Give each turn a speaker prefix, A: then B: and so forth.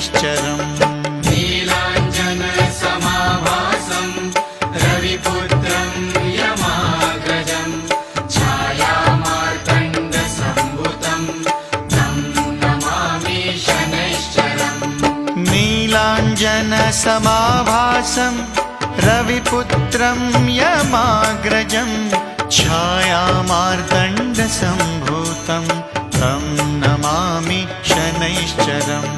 A: शनैश्चरम्।
B: नीलाञ्जनसमाभासं रविपुत्रं यमाग्रजं छायामार्तण्डसम्भुतं तं नमामि शनैश्चरम्।
A: नीलाञ्जनसमाभासं रविपुत्रं यमाग्रजं छायामार्तण्डसम्भूतं तं नमामि शनैश्चरम्।